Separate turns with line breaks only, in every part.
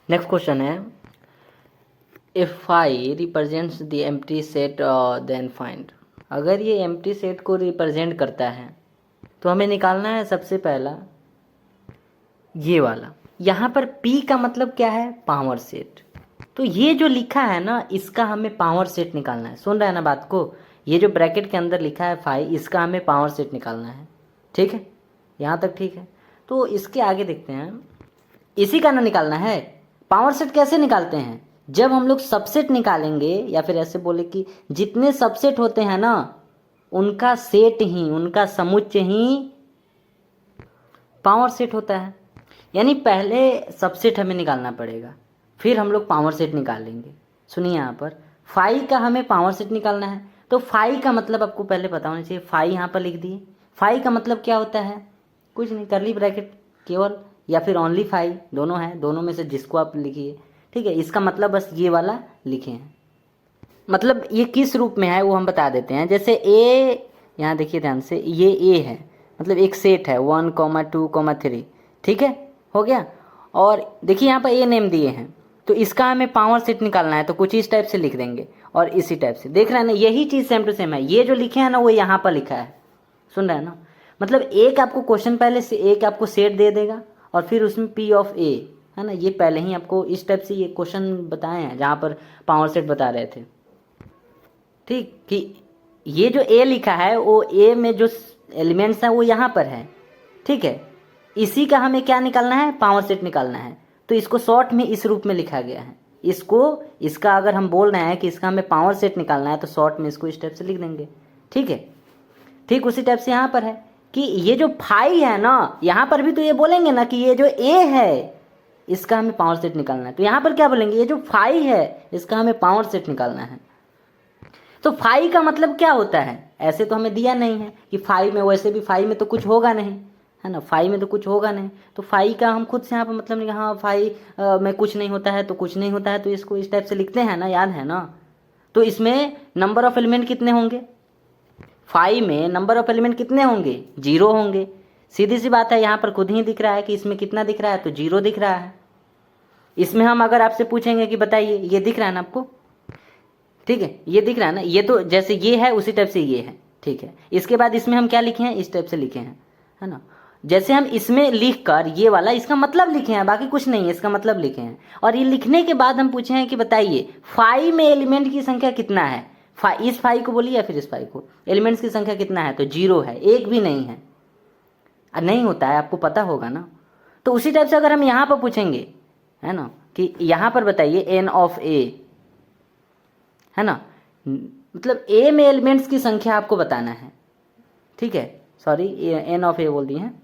Next question है, if phi represents the empty set then find. अगर ये empty set को रिप्रेजेंट करता है तो हमें निकालना है सबसे पहला ये वाला। यहाँ पर P का मतलब क्या है, पावर सेट। तो ये जो लिखा है ना, इसका हमें पावर सेट निकालना है। सुन रहे हैं ना बात को, ये जो ब्रैकेट के अंदर लिखा है फाई, इसका हमें पावर सेट निकालना है। ठीक है, यहाँ तक ठीक है। तो इसके आगे देखते हैं, इसी का ना निकालना है। पावर सेट कैसे निकालते हैं, जब हम लोग सबसेट निकालेंगे, या फिर ऐसे बोले कि जितने सबसेट होते हैं ना उनका सेट ही, उनका समुच्चय ही पावर सेट होता है। यानी पहले सबसेट हमें निकालना पड़ेगा, फिर हम लोग पावर सेट निकाल लेंगे। सुनिए, यहाँ पर फाई का हमें पावर सेट निकालना है। तो फाई का मतलब आपको पहले पता होना चाहिए। फाई यहाँ पर लिख दिए। फाई का मतलब क्या होता है, कुछ नहीं, करली ब्रैकेट केवल, या फिर ओनली फाई, दोनों है, दोनों में से जिसको आप लिखिए। ठीक है, इसका मतलब बस ये वाला लिखे हैं। मतलब ये किस रूप में है वो हम बता देते हैं। जैसे ए, यहाँ देखिए ध्यान से, ये ए है, मतलब एक सेट है 1, 2, 3। ठीक है, हो गया। और देखिए यहाँ पर ए नेम दिए हैं, तो इसका हमें पावर सेट निकालना है, तो कुछ इस टाइप से लिख देंगे और इसी टाइप से। देख रहे हैं ना, यही चीज़ सेम टू सेम है। ये जो लिखे हैं ना वो यहाँ पर लिखा है। सुन रहे हैं ना, मतलब एक आपको क्वेश्चन पहले से एक आपको सेट दे देगा और फिर उसमें P ऑफ A है ना, ये पहले ही आपको इस टाइप से ये क्वेश्चन बताए हैं जहाँ पर पावर सेट बता रहे थे। ठीक, कि ये जो A लिखा है वो A में जो एलिमेंट्स हैं वो यहाँ पर है। ठीक है, इसी का हमें क्या निकालना है, पावर सेट निकालना है। तो इसको शॉर्ट में इस रूप में लिखा गया है। इसका अगर हम बोल रहे हैं कि इसका हमें पावर सेट निकालना है, तो शॉर्ट में इसको इस टाइप से लिख देंगे। ठीक है, ठीक उसी टाइप से यहाँ पर है कि ये जो फाई है ना, यहाँ पर भी तो ये बोलेंगे ना कि ये जो ए है इसका हमें पावर सेट निकालना है। तो यहाँ पर क्या बोलेंगे, ये जो फाई है इसका हमें पावर सेट निकालना है। तो फाई का मतलब क्या होता है, ऐसे तो हमें दिया नहीं है कि फाई में, वैसे भी फाई में तो कुछ होगा नहीं, है ना, फाई में तो कुछ होगा नहीं। तो फाई का हम खुद से यहाँ पर मतलब नहीं, हाँ फाई में कुछ नहीं होता है तो कुछ नहीं होता है, तो इसको इस टाइप से लिखते हैं ना, याद है ना। तो इसमें नंबर ऑफ एलिमेंट कितने होंगे, फाई में नंबर ऑफ एलिमेंट कितने होंगे, 0 होंगे। सीधी सी बात है, यहाँ पर खुद ही दिख रहा है कि इसमें कितना दिख रहा है, तो 0 दिख रहा है। इसमें हम अगर आपसे पूछेंगे कि बताइए, ये दिख रहा है ना आपको, ठीक है, ये दिख रहा है ना, ये तो जैसे ये है उसी टाइप से ये है। ठीक है, इसके बाद इसमें हम क्या लिखे हैं, इस टाइप से लिखे हैं, है ना। जैसे हम इसमें लिख कर ये वाला इसका मतलब लिखे हैं, बाकी कुछ नहीं है, इसका मतलब लिखे हैं। और ये लिखने के बाद हम पूछे हैं कि बताइए फाई में एलिमेंट की संख्या कितना है, इस फाई को बोलिए या फिर इस फाई को, एलिमेंट्स की संख्या कितना है, तो 0 है, एक भी नहीं है। नहीं होता है, आपको पता होगा ना। तो उसी टाइप से अगर हम यहाँ पर पूछेंगे, है ना, कि यहाँ पर बताइए n ऑफ a, है ना, मतलब a में एलिमेंट्स की संख्या आपको बताना है। ठीक है, सॉरी n ऑफ a बोल दिए हैं।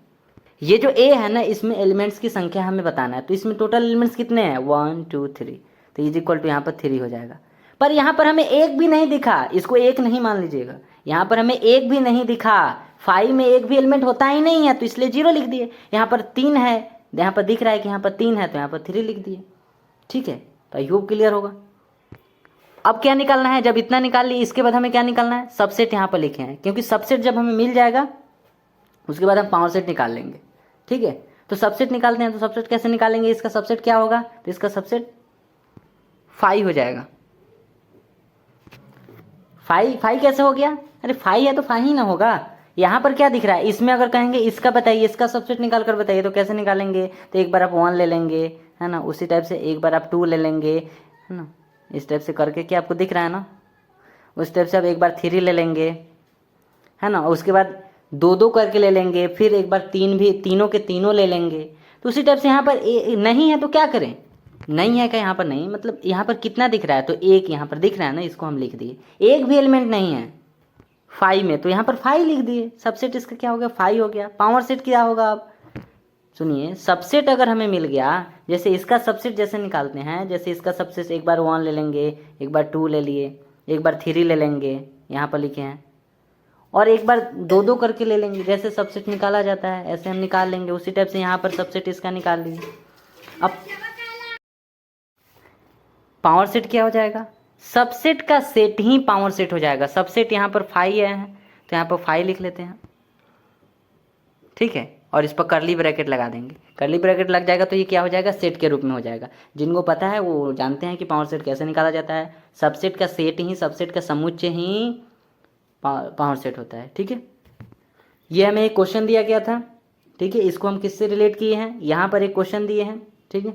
ये जो a है ना, इसमें एलिमेंट्स की संख्या हमें बताना है। तो इसमें टोटल एलिमेंट्स कितने हैं, 1 2 3, तो इज इक्वल टू यहाँ पर 3 हो जाएगा। पर यहाँ पर हमें एक भी नहीं दिखा, इसको एक नहीं मान लीजिएगा, यहाँ पर हमें एक भी नहीं दिखा, फाई में एक भी एलिमेंट होता ही नहीं है, तो इसलिए 0 लिख दिए। यहाँ पर 3 है, यहाँ पर दिख रहा है कि यहाँ पर 3 है, तो यहाँ पर 3 लिख दिए। ठीक है, तो आई होप क्लियर होगा। अब क्या निकालना है, जब इतना निकाल लिए इसके बाद हमें क्या निकालना है, सबसेट यहाँ पर लिखे हैं, क्योंकि सबसेट जब हमें मिल जाएगा उसके बाद हम पावर सेट निकाल लेंगे। ठीक है, तो सबसेट निकालते हैं। तो सबसेट कैसे निकालेंगे, इसका सबसेट क्या होगा, तो इसका सबसेट फाई हो जाएगा। फाई कैसे हो गया, अरे फाई है तो फाई ही ना होगा। यहाँ पर क्या दिख रहा है, इसमें अगर कहेंगे इसका बताइए, इसका सबसेट निकाल कर बताइए, तो कैसे निकालेंगे, तो एक बार आप 1 ले लेंगे, है ना, उसी टाइप से एक बार आप 2 ले लेंगे, है ना, इस टाइप से करके, क्या आपको दिख रहा है ना, उस टाइप से आप एक बार 3 ले लेंगे, है ना, उसके बाद 2 करके ले लेंगे, फिर एक बार 3 भी, तीनों के तीनों ले लेंगे। तो उसी टाइप से यहाँ पर नहीं है तो क्या करें, नहीं है क्या, यहाँ पर नहीं, मतलब यहाँ पर कितना दिख रहा है, तो एक यहाँ पर दिख रहा है ना, इसको हम लिख दिए। एक भी एलिमेंट नहीं है फाई में, तो यहाँ पर फाई लिख दिए। सबसेट इसका क्या हो गया, फाई हो गया। पावर सेट क्या होगा, अब सुनिए, सबसेट अगर हमें मिल गया, जैसे इसका सबसेट जैसे निकालते हैं, जैसे इसका सबसेट एक बार 1 ले लेंगे, एक बार 2 ले लिए, एक बार 3 ले लेंगे, यहाँ पर लिखे हैं, और एक बार 2 करके ले लेंगे। जैसे सबसेट निकाला जाता है ऐसे हम निकाल लेंगे। उसी टाइप से यहाँ पर सबसेट इसका निकाल लीजिए। अब पावर सेट क्या हो जाएगा, सबसेट का सेट ही पावर सेट हो जाएगा। सबसेट यहाँ पर फाई है, तो यहाँ पर फाई लिख लेते हैं। ठीक है, और इस पर कर्ली ब्रैकेट लगा देंगे। कर्ली ब्रैकेट लग जाएगा तो ये क्या हो जाएगा, सेट के रूप में हो जाएगा। जिनको पता है वो जानते हैं कि पावर सेट कैसे निकाला जाता है। सबसेट का सेट ही, सबसेट का समुच्चय ही पावर सेट होता है। ठीक है, ये हमें एक क्वेश्चन दिया गया था। ठीक है, इसको हम किससे रिलेट किए हैं, यहाँ पर एक क्वेश्चन दिए हैं। ठीक है,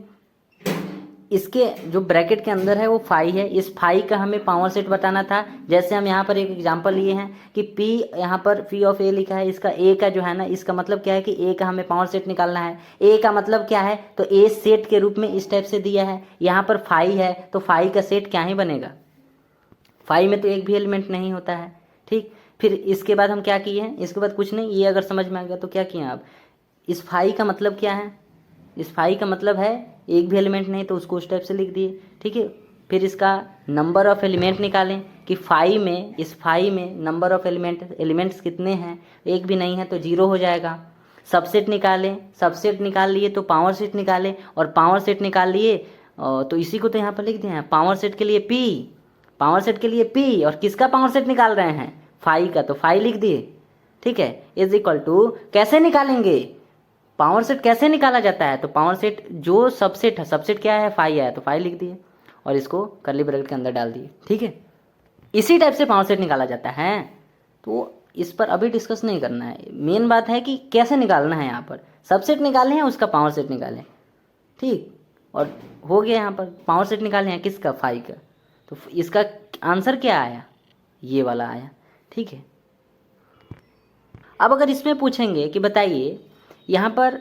इसके जो ब्रैकेट के अंदर है वो फाई है, इस फाई का हमें पावर सेट बताना था। जैसे हम यहाँ पर एक एग्जांपल लिए हैं कि P, यहाँ पर P ऑफ A लिखा है, इसका A का जो है ना, इसका मतलब क्या है कि A का हमें पावर सेट निकालना है। A का मतलब क्या है, तो A सेट के रूप में इस टाइप से दिया है। यहाँ पर फाई है तो फाई का सेट क्या ही बनेगा, फाई में तो एक भी एलिमेंट नहीं होता है। ठीक, फिर इसके बाद हम क्या किए हैं, इसके बाद कुछ नहीं, ये अगर समझ में आ गया तो क्या किए आप, इस फाई का मतलब क्या है, इस फाई का मतलब है एक भी एलिमेंट नहीं, तो उसको उस टाइप से लिख दिए। ठीक है, फिर इसका नंबर ऑफ एलिमेंट निकालें कि फाई में, इस फाई में नंबर ऑफ एलिमेंट्स कितने हैं, एक भी नहीं है तो 0 हो जाएगा। सबसेट निकालें, सबसेट निकाल लिए तो पावर सेट निकालें, और पावर सेट निकाल लिए तो इसी को तो यहाँ पर लिख दिए हैं, पावर सेट के लिए P, पावर सेट के लिए P, और किसका पावर सेट निकाल रहे हैं, फाई का, तो फाई लिख दिए। ठीक है, इज इक्वल टू, कैसे निकालेंगे, पावर सेट कैसे निकाला जाता है, तो पावर सेट जो सबसेट है, सबसेट क्या है, फाई है, तो फाई लिख दिए और इसको कर्ली ब्रैकेट के अंदर डाल दिए। ठीक है, इसी टाइप से पावर सेट निकाला जाता है। तो इस पर अभी डिस्कस नहीं करना है, मेन बात है कि कैसे निकालना है। यहाँ पर सबसेट निकाले हैं, उसका पावर सेट निकालें। ठीक, और हो गया, यहाँ पर पावर सेट निकाले हैं किसका, फाई का, तो इसका आंसर क्या आया, ये वाला आया। ठीक है, अब अगर इसमें पूछेंगे कि बताइए यहाँ पर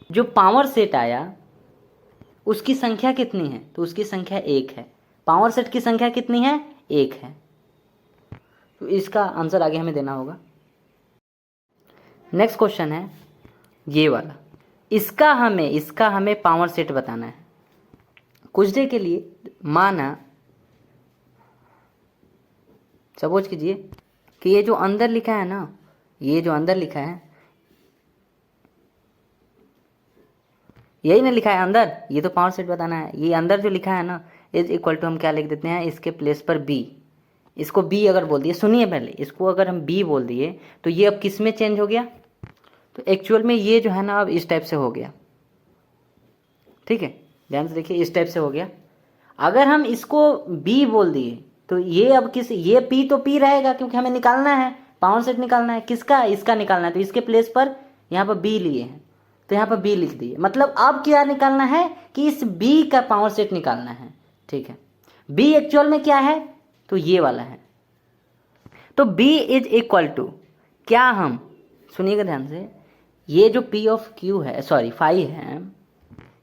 जो पावर सेट आया उसकी संख्या कितनी है, तो उसकी संख्या 1 है। पावर सेट की संख्या कितनी है, 1 है। तो इसका आंसर आगे हमें देना होगा। नेक्स्ट क्वेश्चन है ये वाला, इसका हमें पावर सेट बताना है। कुछ देर के लिए माना, सपोज कीजिए कि ये जो अंदर लिखा है ना, ये जो अंदर लिखा है, यही ना लिखा है अंदर, ये तो पावर सेट बताना है। ये अंदर जो लिखा है ना, इज इक्वल टू हम क्या लिख देते हैं, इसके प्लेस पर B, इसको B अगर बोल दिए, सुनिए पहले, इसको अगर हम B बोल दिए तो ये अब किस में चेंज हो गया, तो एक्चुअल में ये जो है ना अब इस टाइप से हो गया। ठीक है, ध्यान से देखिए, इस टाइप से हो गया। अगर हम इसको B बोल दिए तो ये अब ये P तो P रहेगा, क्योंकि हमें निकालना है, पावर सेट निकालना है किसका, इसका निकालना है, तो इसके प्लेस पर यहाँ पर B लिए हैं, तो यहाँ पर B लिख दिए। मतलब अब क्या निकालना है कि इस B का पावर सेट निकालना है। ठीक है, B एक्चुअल में क्या है, तो ये वाला है। तो B इज इक्वल टू क्या, हम सुनिएगा ध्यान से, ये जो P ऑफ Q है, सॉरी फाई है,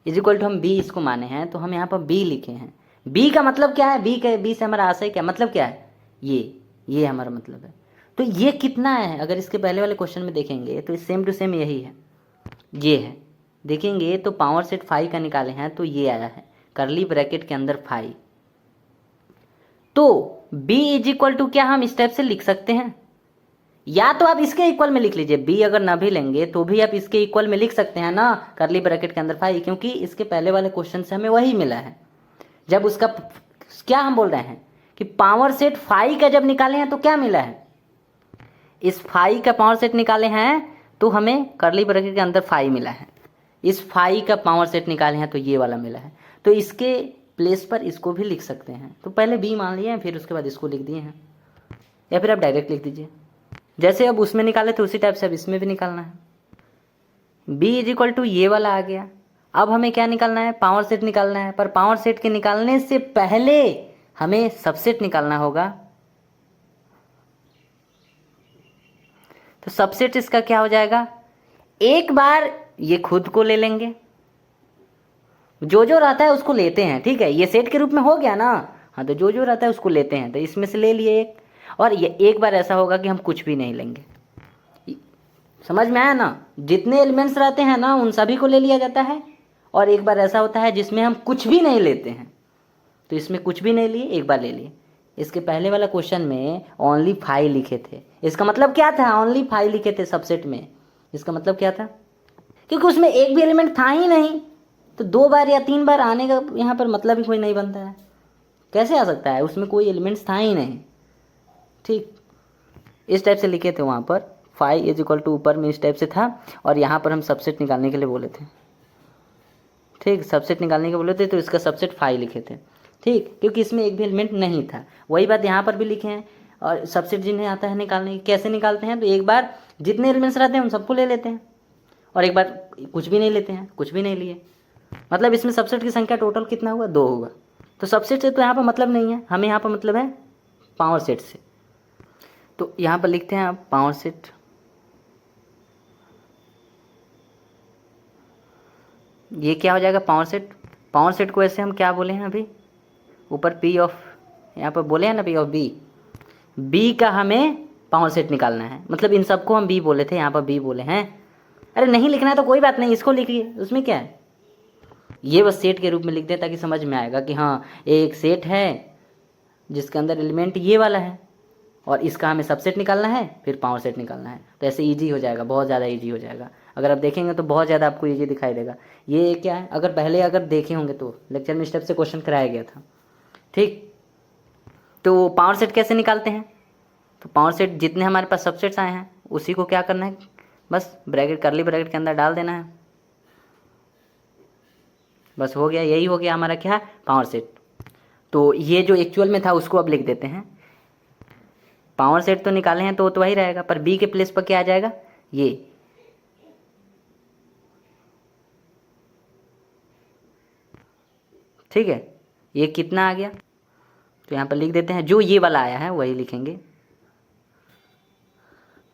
इज इक्वल टू हम B इसको माने हैं, तो हम यहाँ पर B लिखे हैं। B का मतलब क्या है, B से हमारा आशय क्या, मतलब क्या है, ये हमारा मतलब है। तो ये कितना है, अगर इसके पहले वाले क्वेश्चन में देखेंगे तो सेम टू सेम यही है, ये है। देखेंगे तो पावर सेट फाई का निकाले हैं, तो ये आया है कर्ली ब्रैकेट के अंदर फाई। तो B इज इक्वल टू क्या हम इस टाइप से लिख सकते हैं, या तो आप इसके इक्वल में लिख लीजिए, B अगर ना भी लेंगे तो भी आप इसके इक्वल में लिख सकते हैं ना, कर्ली ब्रैकेट के अंदर फाई, क्योंकि इसके पहले वाले क्वेश्चन से हमें वही मिला है। जब उसका क्या हम बोल रहे हैं कि पावर सेट फाई का जब निकाले हैं तो क्या मिला है, इस फाई का पावर सेट निकाले हैं तो हमें कर्ली ब्रैकेट के अंदर फाई मिला है। इस फाई का पावर सेट निकाले हैं तो ये वाला मिला है। तो इसके प्लेस पर इसको भी लिख सकते हैं। तो पहले B मान लिए हैं, फिर उसके बाद इसको लिख दिए हैं, या फिर आप डायरेक्ट लिख दीजिए। जैसे अब उसमें निकाले तो उसी टाइप से अब इसमें भी निकालना है। B इज इक्वल टू ये वाला आ गया। अब हमें क्या निकालना है, पावर सेट निकालना है, पर पावर सेट के निकालने से पहले हमें सबसेट निकालना होगा। तो सबसेट इसका क्या हो जाएगा, एक बार ये खुद को ले लेंगे, जो रहता है उसको लेते हैं। ठीक है, ये सेट के रूप में हो गया ना, हाँ, तो जो रहता है उसको लेते हैं, तो इसमें से ले लिए एक, और ये एक बार ऐसा होगा कि हम कुछ भी नहीं लेंगे। समझ में आया ना, जितने एलिमेंट्स रहते हैं ना उन सभी को ले लिया जाता है, और एक बार ऐसा होता है जिसमें हम कुछ भी नहीं लेते हैं, तो इसमें कुछ भी नहीं लिए, एक बार ले लिए। इसके पहले वाला क्वेश्चन में ओनली 5 लिखे थे, इसका मतलब क्या था, ओनली 5 लिखे थे सबसेट में, इसका मतलब क्या था, क्योंकि उसमें एक भी एलिमेंट था ही नहीं, तो 2 बार या 3 बार आने का यहाँ पर मतलब ही कोई नहीं बनता है। कैसे आ सकता है, उसमें कोई एलिमेंट्स था ही नहीं। ठीक, इस टाइप से लिखे थे वहाँ पर फाई इज इक्वल टू ऊपर में इस टाइप से था, और यहाँ पर हम सबसेट निकालने के लिए बोले थे। ठीक, सबसेट निकालने के बोले थे तो इसका सबसेट फाई लिखे थे। ठीक, क्योंकि इसमें एक भी एलिमेंट नहीं था। वही बात यहाँ पर भी लिखे हैं। और सबसेट जिन्हें आता है निकालने कैसे निकालते हैं, तो एक बार जितने एलिमेंट्स रहते हैं उन सबको ले लेते हैं, और एक बार कुछ भी नहीं लेते हैं, कुछ भी नहीं लिए। मतलब इसमें सबसेट की संख्या टोटल कितना हुआ, 2 हुआ। तो सबसेट से तो यहाँ पर मतलब नहीं है, हमें यहाँ पर मतलब है पावर सेट से। तो यहाँ पर लिखते हैं आप पावर सेट। ये क्या हो जाएगा, पावर सेट। पावर सेट को ऐसे हम क्या बोले हैं अभी, ऊपर पी ऑफ, यहाँ पर बोले हैं ना पी ऑफ बी। बी का हमें पावर सेट निकालना है, मतलब इन सबको हम बी बोले थे, यहाँ पर बी बोले हैं। अरे नहीं लिखना है तो कोई बात नहीं, इसको लिखिए, उसमें क्या है। ये बस सेट के रूप में लिख दें ताकि समझ में आएगा कि हाँ एक सेट है जिसके अंदर एलिमेंट ये वाला है, और इसका हमें सबसेट निकालना है, फिर पावर सेट निकालना है। तो ऐसे इजी हो जाएगा, बहुत ज़्यादा इजी हो जाएगा। अगर आप देखेंगे तो बहुत ज़्यादा आपको इजी दिखाई देगा। ये क्या है, अगर पहले देखे होंगे तो लेक्चर में स्टेप से क्वेश्चन कराया गया था। ठीक, तो पावर सेट कैसे निकालते हैं, तो पावर सेट जितने हमारे पास सबसेट्स आए हैं उसी को क्या करना है, बस ब्रैकेट करली ब्रैकेट के अंदर डाल देना है, बस हो गया। यही हो गया हमारा क्या है, पावर सेट। तो ये जो एक्चुअल में था उसको अब लिख देते हैं। पावर सेट तो निकाले हैं तो वही रहेगा, पर बी के प्लेस पर क्या आ जाएगा, ये। ठीक है, ये कितना आ गया, तो यहाँ पर लिख देते हैं जो ये वाला आया है वही लिखेंगे,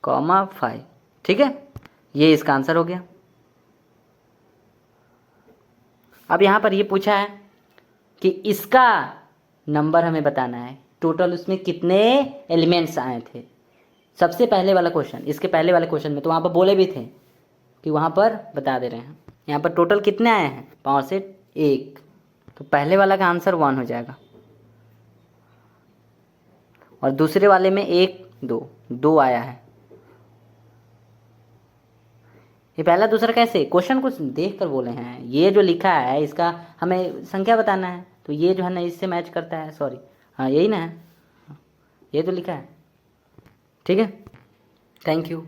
कॉमा 5। ठीक है, ये इसका आंसर हो गया। अब यहाँ पर ये पूछा है कि इसका नंबर हमें बताना है, टोटल उसमें कितने एलिमेंट्स आए थे। सबसे पहले वाला क्वेश्चन, इसके पहले वाले क्वेश्चन में तो वहाँ पर बोले भी थे कि वहाँ पर बता दे रहे हैं। यहाँ पर टोटल कितने आए हैं, पावर सेट 1, तो पहले वाला का आंसर 1 हो जाएगा। और दूसरे वाले में 1 2 आया है। ये पहला दूसरा कैसे, क्वेश्चन कुछ देख कर बोले हैं। ये जो लिखा है इसका हमें संख्या बताना है, तो ये जो है ना इससे मैच करता है, सॉरी हाँ यही ना है, ये तो लिखा है। ठीक है, थैंक यू।